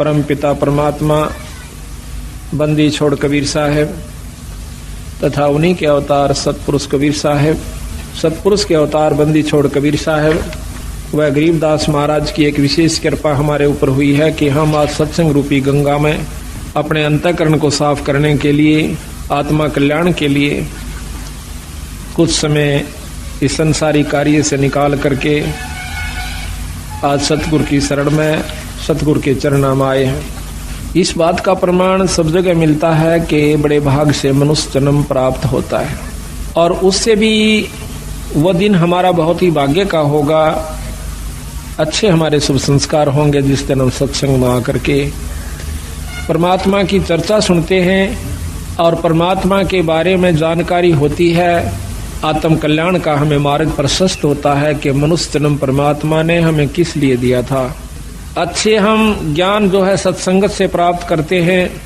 परम पिता परमात्मा बंदी छोड़ कबीर साहब तथा उन्हीं के अवतार सतपुरुष कबीर साहब, सतपुरुष के अवतार बंदी छोड़ कबीर साहब व गरीबदास महाराज की एक विशेष कृपा हमारे ऊपर हुई है कि हम आज सत्संग रूपी गंगा में अपने अंतःकरण को साफ करने के लिए, आत्मा कल्याण के लिए कुछ समय इस संसारी कार्य से निकाल करके आज सतगुरु की शरण में सतगुरु के चरणों में आए हैं। इस बात का प्रमाण सब जगह मिलता है कि बड़े भाग से मनुष्य जन्म प्राप्त होता है और उससे भी वह दिन हमारा बहुत ही भाग्य का होगा, अच्छे हमारे शुभ संस्कार होंगे जिस दिन हम सत्संग में आकर के परमात्मा की चर्चा सुनते हैं और परमात्मा के बारे में जानकारी होती है। आत्म कल्याण का हमें मार्ग प्रशस्त होता है कि मनुष्य जन्म परमात्मा ने हमें किस लिए दिया था। अच्छे हम ज्ञान जो है सत्संगत से प्राप्त करते हैं,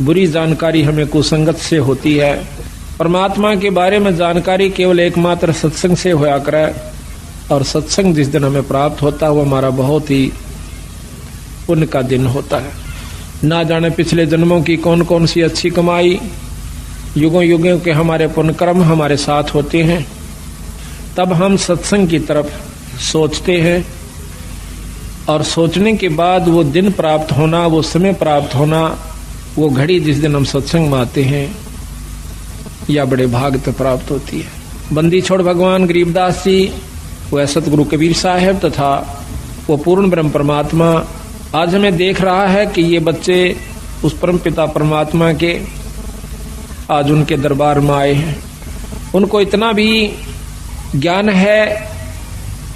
बुरी जानकारी हमें कुसंगत से होती है। परमात्मा के बारे में जानकारी केवल एकमात्र सत्संग से होया करे और सत्संग जिस दिन हमें प्राप्त होता है वो हमारा बहुत ही पुण्य का दिन होता है। ना जाने पिछले जन्मों की कौन कौन सी अच्छी कमाई, युगों युगों के हमारे पुण्य कर्म हमारे साथ होते हैं, तब हम सत्संग की तरफ सोचते हैं और सोचने के बाद वो दिन प्राप्त होना, वो समय प्राप्त होना, वो घड़ी जिस दिन हम सत्संग में आते हैं या बड़े भाग तक प्राप्त होती है। बंदी छोड़ भगवान गरीबदास जी व सतगुरु कबीर साहब तथा वो पूर्ण ब्रह्म परमात्मा आज हमें देख रहा है कि ये बच्चे उस परम पिता परमात्मा के आज उनके दरबार में आए हैं। उनको इतना भी ज्ञान है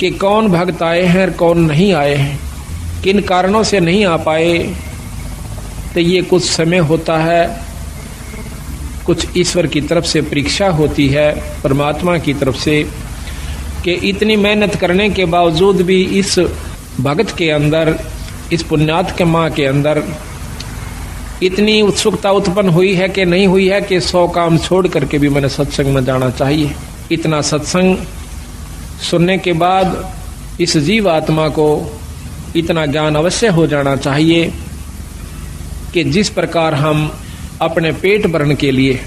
कि कौन भक्त आए हैं और कौन नहीं आए हैं, किन कारणों से नहीं आ पाए। तो ये कुछ समय होता है, कुछ ईश्वर की तरफ से परीक्षा होती है, परमात्मा की तरफ से, कि इतनी मेहनत करने के बावजूद भी इस भक्त के अंदर, इस पुण्यात्मा के अंदर इतनी उत्सुकता उत्पन्न हुई है कि नहीं हुई है कि 100 काम छोड़ करके भी मैंने सत्संग में जाना चाहिए। इतना सत्संग सुनने के बाद इस जीव आत्मा को इतना ज्ञान अवश्य हो जाना चाहिए कि जिस प्रकार हम अपने पेट भरने के लिए,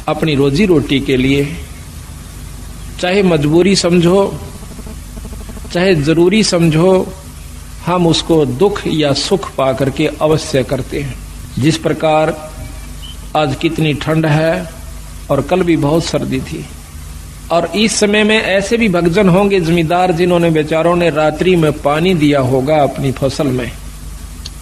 अपनी रोजी रोटी के लिए, चाहे मजबूरी समझो चाहे जरूरी समझो, हम उसको दुख या सुख पा करके अवश्य करते हैं। जिस प्रकार आज कितनी ठंड है और कल भी बहुत सर्दी थी और इस समय में ऐसे भी भक्तजन होंगे जमींदार जिन्होंने बेचारों ने रात्रि में पानी दिया होगा अपनी फसल में,